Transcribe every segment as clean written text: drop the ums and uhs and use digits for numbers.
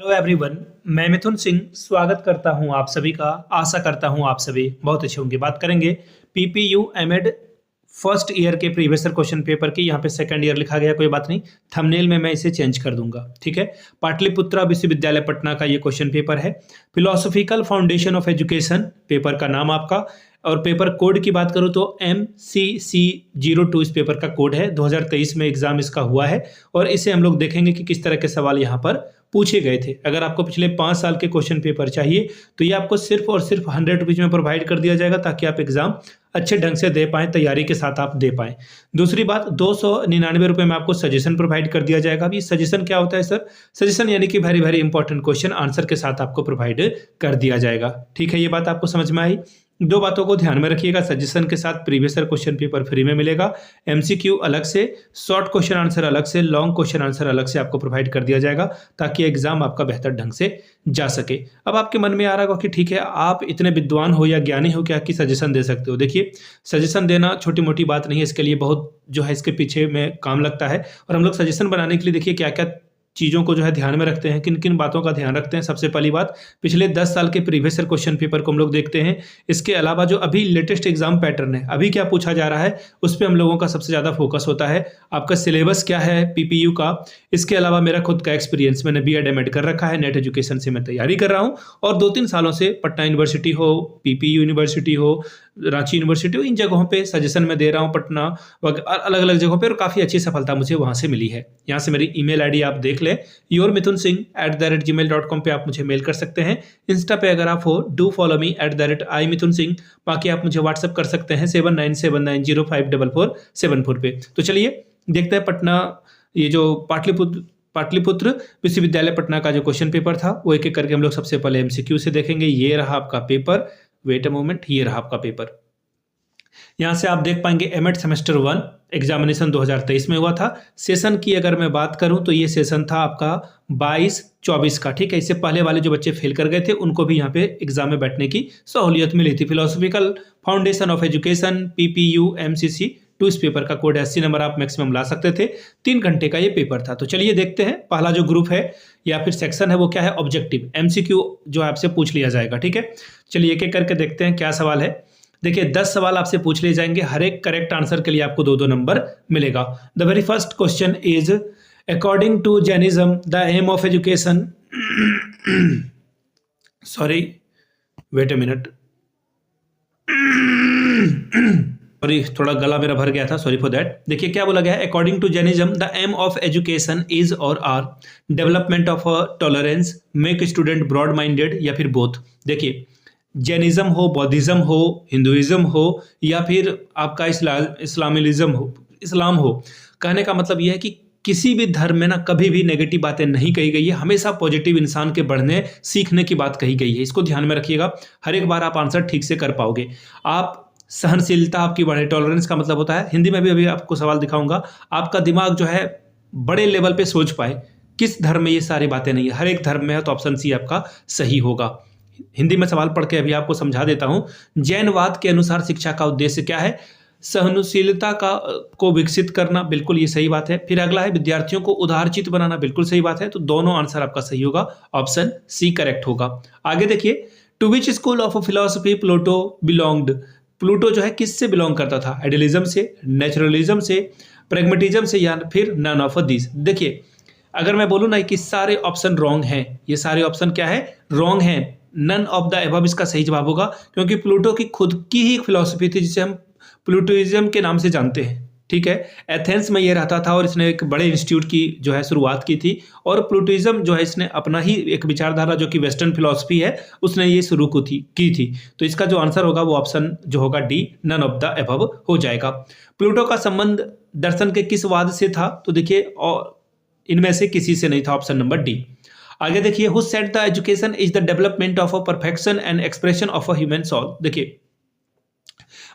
Hello everyone. मैं मिथुन सिंह स्वागत करता हूं आप सभी का। आशा करता हूं आप सभी बहुत अच्छे होंगे। बात करेंगे पीपीयू एमएड फर्स्ट ईयर के प्रीवियस क्वेश्चन पेपर की। यहाँ पे सेकंड ईयर लिखा गया, कोई बात नहीं, थंबनेल में मैं इसे चेंज कर दूंगा, ठीक है। पाटलिपुत्रा विश्वविद्यालय पटना का ये क्वेश्चन पेपर है। Philosophical foundation of education paper का नाम आपका। और पेपर कोड की बात करूं तो MCC02 इस पेपर का कोड है। 2023 में एग्जाम इसका हुआ है और इसे हम लोग देखेंगे कि किस तरह के सवाल यहाँ पर पूछे गए थे। अगर आपको पिछले 5 साल के क्वेश्चन पेपर चाहिए तो ये आपको सिर्फ और सिर्फ 100 रुपीज़ में प्रोवाइड कर दिया जाएगा, ताकि आप एग्जाम अच्छे ढंग से दे पाएँ, तैयारी के साथ आप दे पाएँ। दूसरी बात, 299 रुपये में आपको सजेशन प्रोवाइड कर दिया जाएगा। अभी सजेशन क्या होता है सर? सजेशन यानी कि very very important question answer के साथ आपको प्रोवाइड कर दिया जाएगा, ठीक है। ये बात आपको समझ में आई? दो बातों को ध्यान में रखिएगा, सजेशन के साथ previous year question paper free में मिलेगा, MCQ अलग से, शॉर्ट क्वेश्चन आंसर अलग से, लॉन्ग क्वेश्चन आंसर अलग से आपको प्रोवाइड कर दिया जाएगा, ताकि एग्जाम आपका बेहतर ढंग से जा सके। अब आपके मन में आ रहा होगा कि ठीक है, आप इतने विद्वान हो या ज्ञानी हो क्या कि सजेशन दे सकते हो। देखिए, सजेशन देना छोटी मोटी बात नहीं है, इसके लिए बहुत जो है इसके पीछे में काम लगता है। और हम लोग सजेशन बनाने के लिए देखिए क्या क्या चीज़ों को जो है ध्यान में रखते हैं, किन किन बातों का ध्यान रखते हैं। सबसे पहली बात, पिछले 10 साल के प्रीवियस ईयर क्वेश्चन पेपर को हम लोग देखते हैं। इसके अलावा जो अभी लेटेस्ट एग्जाम पैटर्न है, अभी क्या पूछा जा रहा है, उस पर हम लोगों का सबसे ज़्यादा फोकस होता है। आपका सिलेबस क्या है पीपीयू का। इसके अलावा मेरा खुद का एक्सपीरियंस, मैंने BEd एमएड कर रखा है, नेट एजुकेशन से मैं तैयारी कर रहा हूँ और 2-3 सालों से पटना यूनिवर्सिटी हो, पीपीयू यूनिवर्सिटी हो, रांची यूनिवर्सिटी हो, इन जगहों पे सजेशन में दे रहा हूँ, पटना अलग अलग जगहों पे, और काफ़ी अच्छी सफलता मुझे वहाँ से मिली है। यहाँ से मेरी email ID आप देख लें, yourmithunSingh@gmail.com पे आप मुझे मेल कर सकते हैं। इंस्टा पे अगर आप हो, डू फॉलो मी @imithunSingh। बाकी आप मुझे व्हाट्सअप कर सकते हैं 7979054474 पे। तो चलिए देखते हैं पटना, ये जो पाटलिपुत्र विश्वविद्यालय पटना का जो क्वेश्चन पेपर था वो एक एक करके हम लोग सबसे पहले MCQ से देखेंगे। ये रहा आपका पेपर, वेट अ मोमेंट, ये रहा आपका पेपर। यहाँ से आप देख पाएंगे एमएड सेमेस्टर 1 एग्जामिनेशन 2023 में हुआ था। सेशन की अगर मैं बात करूं तो ये सेशन था आपका 22-24 का, ठीक है। इससे पहले वाले जो बच्चे फेल कर गए थे उनको भी यहाँ पे एग्जाम में बैठने की सहूलियत मिली थी। Philosophical foundation of education PPU MCC2 इस पेपर का कोड 80 नंबर आप मैक्सिमम ला सकते थे। 3 घंटे का ये पेपर था। तो चलिए देखते हैं, पहला जो ग्रुप है या फिर सेक्शन है वो क्या है, ऑब्जेक्टिव MCQ जो आपसे पूछ लिया जाएगा, ठीक है। चलिए एक एक करके देखते हैं क्या सवाल है। देखिए 10 सवाल आपसे पूछ लिए जाएंगे, हर एक करेक्ट आंसर के लिए आपको 2-2 नंबर मिलेगा। The very first question is, according to Jainism the aim of education sorry wait a minute, sorry थोड़ा गला मेरा भर गया था, सॉरी फॉर दैट। देखिए क्या बोला गया है, according to Jainism the aim of education is और are development of tolerance, make student broad minded, या फिर बोथ। देखिए जैनिज्म हो, बौद्धिज्म हो, हिंदुइज्म हो, या फिर आपका इस्लामिज्म हो, इस्लाम हो, कहने का मतलब यह है कि किसी भी धर्म में ना कभी भी नेगेटिव बातें नहीं कही गई है, हमेशा पॉजिटिव इंसान के बढ़ने सीखने की बात कही गई है। इसको ध्यान में रखिएगा, हर एक बार आप आंसर ठीक से कर पाओगे। आप सहनशीलता आपकी बढ़े, टॉलरेंस का मतलब होता है, हिंदी में भी अभी आपको सवाल दिखाऊंगा, आपका दिमाग जो है बड़े लेवल पे सोच पाए। किस धर्म में ये सारी बातें नहीं है, हर एक धर्म में है, तो ऑप्शन सी आपका सही होगा। हिंदी में सवाल पढ़ के अभी आपको समझा देता हूं। जैनवाद के अनुसार शिक्षा का उद्देश्य क्या है, सहनशीलता को विकसित करना, बिल्कुल ये सही बात है। फिर अगला है विद्यार्थियों को उदारचित बनाना, बिल्कुल सही बात है। तो दोनों आंसर आपका सही होगा, ऑप्शन सी करेक्ट होगा। आगे देखिए, to which school of philosophy Pluto belonged. Pluto जो है किससे बिलोंग करता था, आइडियलिज्म से, नेचुरलिज्म से, प्रेगमेटिज्म से, या फिर नन ऑफ दिस। देखिए अगर मैं बोलूँ ना कि सारे ऑप्शन रॉन्ग हैं, ये सारे ऑप्शन क्या है, रॉन्ग हैं, नन ऑफ द एबव इसका सही जवाब होगा। क्योंकि प्लूटो की खुद की ही फिलॉसफी थी जिसे हम प्लूटोइज्म के नाम से जानते हैं, ठीक है। एथेंस में ये रहता था और इसने एक बड़े इंस्टीट्यूट की जो है शुरुआत की थी। और प्लूटोइज्म जो है इसने अपना ही एक विचारधारा जो कि वेस्टर्न फिलॉसफी है उसने ये शुरू की थी। तो इसका जो आंसर होगा वो ऑप्शन जो होगा D, none of the above हो जाएगा। प्लूटो का संबंध दर्शन के किस वाद से था, तो देखिए और इनमें से किसी से नहीं था, ऑप्शन नंबर डी। आगे देखिए, who said the education is the development of a perfection and expression of a human soul. देखिए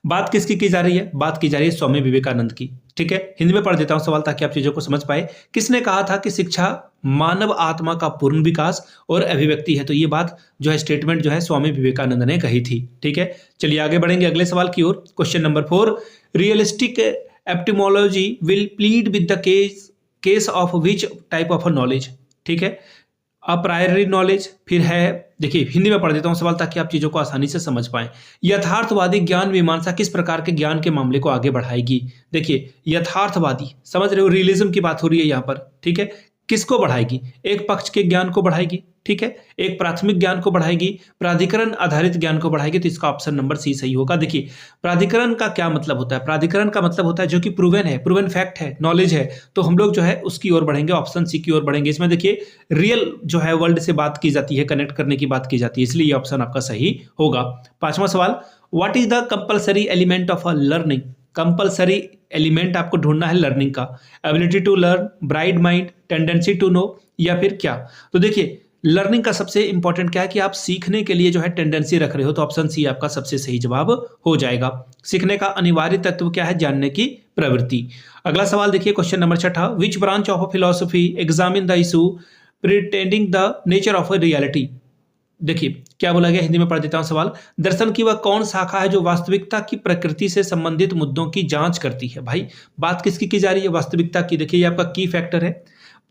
बात किसकी की जा रही है, बात की जा रही है स्वामी विवेकानंद की, ठीक है। हिंदी में पढ़ देता हूं सवाल ताकि आप चीजों को समझ पाए। किसने कहा था कि शिक्षा मानव आत्मा का पूर्ण विकास और अभिव्यक्ति है, तो ये बात जो है स्टेटमेंट जो है स्वामी विवेकानंद ने कही थी, ठीक है। चलिए आगे बढ़ेंगे अगले सवाल की ओर। Question number 4, realistic epistemology will plead with the case of which type of a knowledge, ठीक है। अप्रायरी नॉलेज, फिर है, देखिए हिंदी में पढ़ देता हूँ सवाल ताकि आप चीज़ों को आसानी से समझ पाएं। यथार्थवादी ज्ञान मीमांसा किस प्रकार के ज्ञान के मामले को आगे बढ़ाएगी? देखिए यथार्थवादी, समझ रहे हो, रियलिज्म की बात हो रही है यहाँ पर, ठीक है। किसको बढ़ाएगी? एक पक्ष के ज्ञान को बढ़ाएगी, ठीक है, एक प्राथमिक ज्ञान को बढ़ाएगी, प्राधिकरण आधारित ज्ञान को बढ़ाएगी। तो इसका ऑप्शन नंबर सी सही होगा। देखिए प्राधिकरण का क्या मतलब होता है? प्राधिकरण का मतलब होता है जो कि प्रूवन है, प्रूवन फैक्ट है, नॉलेज है, तो हम लोग जो है उसकी ओर बढ़ेंगे, ऑप्शन सी की ओर बढ़ेंगे। इसमें देखिए रियल जो है वर्ल्ड से बात की जाती है, कनेक्ट करने की बात की जाती है, इसलिए ये ऑप्शन आपका सही होगा। पांचवा सवाल, what is the compulsory element of a learning? Compulsory element आपको ढूंढना है लर्निंग का। Ability to learn, bright mind, tendency to know, या फिर क्या? तो देखिए लर्निंग का सबसे इंपॉर्टेंट क्या है कि आप सीखने के लिए जो है टेंडेंसी रख रहे हो, तो ऑप्शन सी आपका सबसे सही जवाब हो जाएगा। सीखने का अनिवार्य तत्व क्या है? जानने की प्रवृत्ति। अगला सवाल देखिए question number 6, which branch of philosophy examine the issue pretending the nature of a reality? देखिए क्या बोला गया, हिंदी में पढ़ देता हूं सवाल। दर्शन की वह कौन शाखा है जो वास्तविकता की प्रकृति से संबंधित मुद्दों की जांच करती है? भाई बात किसकी की जा रही है? वास्तविकता की। देखिए ये आपका की फैक्टर है।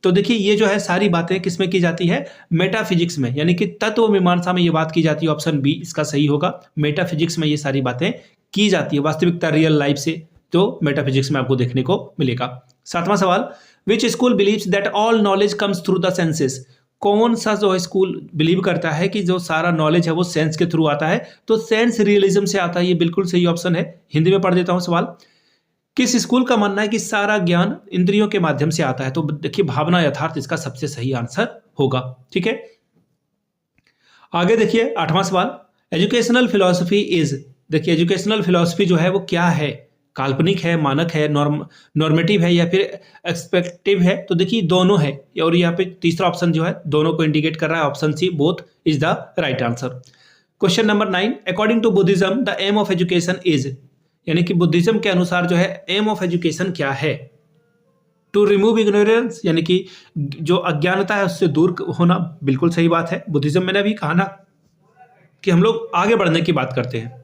तो देखिए ये जो है सारी बातें किसमें की जाती है? मेटाफिजिक्स में, यानी कि तत्व मीमांसा में ये बात की जाती है। ऑप्शन बी इसका सही होगा। मेटाफिजिक्स में ये सारी बातें की जाती है, वास्तविकता रियल लाइफ से, तो मेटाफिजिक्स में आपको देखने को मिलेगा। सातवां सवाल, which school believes that all knowledge comes through the senses? कौन सा जो स्कूल बिलीव करता है कि जो सारा नॉलेज है वो सेंस के थ्रू आता है? तो सेंस रियलिज्म से आता है, ये बिल्कुल सही ऑप्शन है। हिंदी में पढ़ देता हूं सवाल। किस स्कूल का मानना है कि सारा ज्ञान इंद्रियों के माध्यम से आता है? तो देखिए भावना यथार्थ इसका सबसे सही आंसर होगा, ठीक है। आगे देखिए आठवां सवाल, एजुकेशनल फिलॉसफी इज, देखिए एजुकेशनल फिलॉसफी जो है वो क्या है? काल्पनिक है, मानक है, नॉर्मेटिव है, या फिर एक्सपेक्टिव है? तो देखिए दोनों है, और यहाँ पे तीसरा ऑप्शन जो है दोनों को इंडिकेट कर रहा है, option C both is the right answer. Question number 9, according to Buddhism the aim of education is, यानी कि बुद्धिज्म के अनुसार जो है एम ऑफ एजुकेशन क्या है? टू रिमूव इग्नोरेंस, यानी कि जो अज्ञानता है उससे दूर होना, बिल्कुल सही बात है। बुद्धिज्म मैंने अभी कहा ना कि हम लोग आगे बढ़ने की बात करते हैं।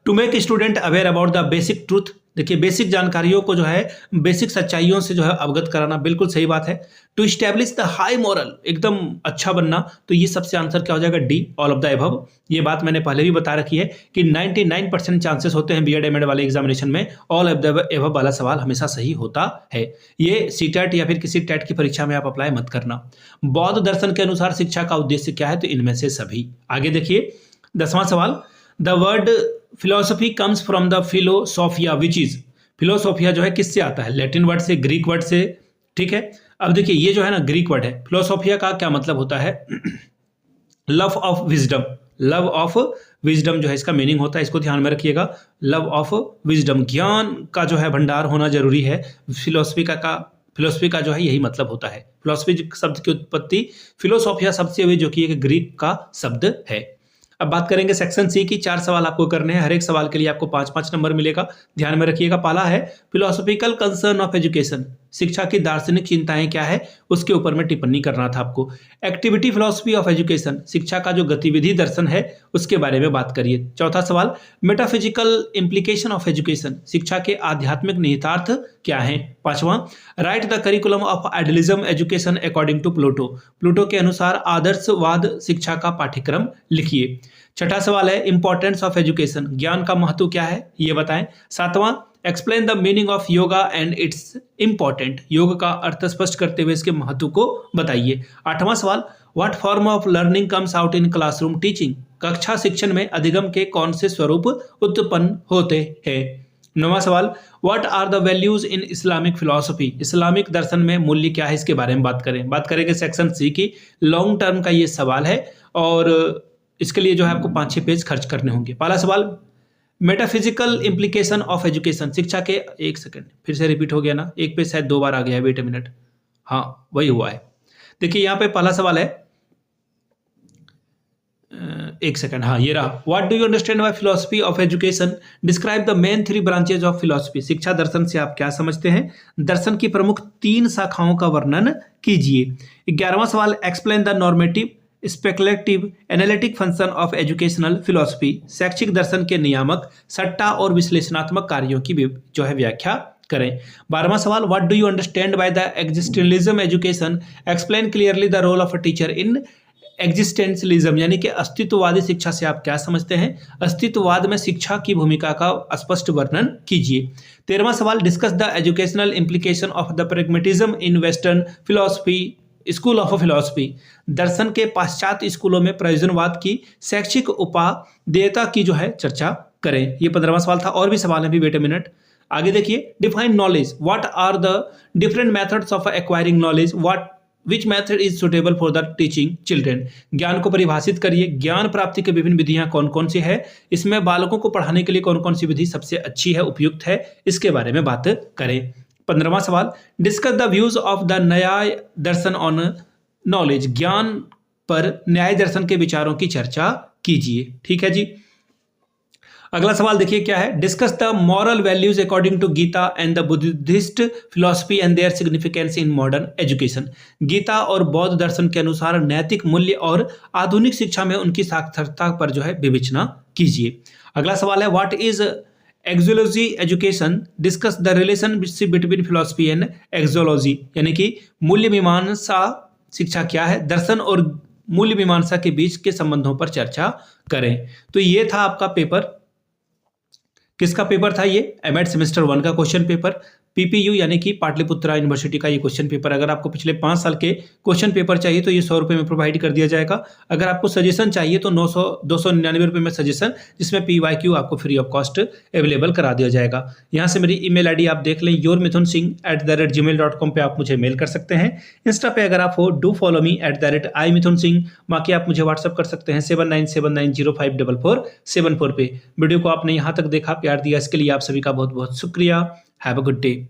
To make student aware about the basic truth, देखिए बेसिक जानकारियों को जो है बेसिक सच्चाइयों से जो है अवगत कराना, बिल्कुल सही बात है। To establish the high moral, एकदम अच्छा बनना, तो ये सबसे आंसर क्या हो जाएगा? D, all of the above. ये बात मैंने पहले भी बता रखी है कि 99% चांसेस होते हैं बीएड एमएड वाले एग्जामिनेशन में ऑल ऑफ द एबव वाला सवाल हमेशा सही होता है। ये सीटेट या फिर किसी टेट की परीक्षा में आप अप्लाई मत करना। बौद्ध दर्शन के अनुसार शिक्षा का उद्देश्य क्या है? तो इनमें से सभी। आगे देखिए 10वां सवाल, the word philosophy comes from the philosophia which is, philosophia जो है किससे आता है? लैटिन वर्ड से, ग्रीक वर्ड से, ठीक है। अब देखिए ये जो है ना ग्रीक वर्ड है, फिलोसोफिया का क्या मतलब होता है? Love of wisdom, love of wisdom जो है इसका मीनिंग होता है, इसको ध्यान में रखिएगा। लव ऑफ विजडम, ज्ञान का जो है भंडार होना जरूरी है। फिलोसफी का जो है यही मतलब होता है। फिलोसफी शब्द की उत्पत्ति फिलोसोफिया शब्द से हुई, जो कि एक ग्रीक का शब्द है। अब बात करेंगे सेक्शन सी की। 4 सवाल आपको करने हैं, हर एक सवाल के लिए आपको 5-5 नंबर मिलेगा। ध्यान में रखिएगा। पहला है फिलोसॉफिकल कंसर्न ऑफ एजुकेशन, शिक्षा की दार्शनिक चिंताएं क्या है, उसके ऊपर में टिप्पणी करना था आपको। एक्टिविटी फिलोसफी ऑफ एजुकेशन, शिक्षा का जो गतिविधि दर्शन है उसके बारे में बात करिए। चौथा सवाल, मेटाफिजिकल इम्प्लीकेशन ऑफ एजुकेशन, शिक्षा के आध्यात्मिक निहितार्थ क्या है। पांचवा, write the curriculum of idealism education according to Pluto, Pluto के अनुसार आदर्शवाद शिक्षा का पाठ्यक्रम लिखिए। छठा सवाल है इंपॉर्टेंस ऑफ एजुकेशन, ज्ञान का महत्व क्या है ये बताएं। सातवां, explain the meaning of yoga and it's important, योग का अर्थ स्पष्ट करते हुए इसके महत्व को बताइए। आठवां सवाल, what form of learning comes out in classroom teaching, कक्षा शिक्षण में अधिगम के कौन से स्वरूप उत्पन्न होते हैं। नौवां सवाल, what are the values in Islamic philosophy, Islamic दर्शन में मूल्य क्या है, इसके बारे में बात करेंगे सेक्शन सी की। लॉन्ग टर्म का ये सवाल है और इसके लिए जो है आपको 5-6 पेज खर्च करने होंगे। पहला सवाल, मेटाफिजिकल इम्प्लीकेशन ऑफ एजुकेशन, शिक्षा के, एक सेकंड फिर से रिपीट हो गया ना, एक पेज शायद 2 बार आ गया है, वेट अ मिनट, हाँ वही हुआ है। देखिए यहाँ पे पहला सवाल है, एक सेकंड, हाँ ये रहा। What do you understand bye philosophy of education, describe the main 3 branches of philosophy, शिक्षा दर्शन से आप क्या समझते हैं, दर्शन की प्रमुख 3 शाखाओं का वर्णन कीजिए। 11वां सवाल, explain the normative speculative analytic function of educational philosophy, शैक्षिक दर्शन के नियामक, सट्टा और विश्लेषणात्मक कार्यों की जो है व्याख्या करें। 12वां सवाल, what do you understand by the existentialism education, explain clearly the role of a teacher in existentialism, यानी कि अस्तित्ववादी शिक्षा से आप क्या समझते हैं, अस्तित्ववाद में शिक्षा की भूमिका का स्पष्ट वर्णन कीजिए। 13वां सवाल, discuss the educational implication of the pragmatism in western philosophy school of philosophy, दर्शन के पाश्चात्य स्कूलों में प्रयोजनवाद की शैक्षिक उपादेयता की जो है चर्चा करें। ये 15वां सवाल था। और भी सवाल है, अभी वेट अ मिनट। आगे देखिए, define knowledge, what are the different methods of acquiring knowledge, what which method is suitable for the teaching children, ज्ञान को परिभाषित करिए, ज्ञान प्राप्ति की विभिन्न विधियां कौन कौन सी है, इसमें बालकों को पढ़ाने के लिए कौन कौन सी विधि सबसे अच्छी है, उपयुक्त है, इसके बारे में बात करें। 15वां सवाल, discuss the views of the न्याय दर्शन ऑन नॉलेज, ज्ञान पर न्याय दर्शन के विचारों की चर्चा कीजिए। ठीक है जी। अगला सवाल देखिए क्या है, discuss the moral values according to Gita and the Buddhist philosophy and their significance in modern education, Gita और बौद्ध दर्शन के अनुसार नैतिक मूल्य और आधुनिक शिक्षा में उनकी सार्थकता पर जो है विवेचना कीजिए। अगला सवाल है, what is axiology education, discuss the relationship between philosophy and axiology, यानी कि मूल्य मीमांसा शिक्षा क्या है, दर्शन और मूल्य मीमांसा के बीच के संबंधों पर चर्चा करें। तो ये था आपका पेपर। किसका पेपर था ये? एमएड सेमेस्टर 1 का क्वेश्चन पेपर, पीपीयू यानी कि पाटलिपुत्रा यूनिवर्सिटी का ये क्वेश्चन पेपर। अगर आपको पिछले 5 साल के क्वेश्चन पेपर चाहिए तो ये 100 रुपये में प्रोवाइड कर दिया जाएगा। अगर आपको सजेशन चाहिए तो 299 रुपये में सजेशन, जिसमें पीवाईक्यू आपको फ्री ऑफ कॉस्ट अवेलेबल करा दिया जाएगा। यहाँ से मेरी ईमेल आईडी आप देख लें, yourmithunsingh@gmail.com पे आप मुझे मेल कर सकते हैं। इंस्टा पे अगर आप हो, डू फॉलो मी @imithunsingh। बाकी आप मुझे व्हाट्सअप कर सकते हैं 7979054474 पे। वीडियो को आपने यहाँ तक देखा, प्यार दिया, इसके लिए आप सभी का बहुत बहुत शुक्रिया। Have a good day.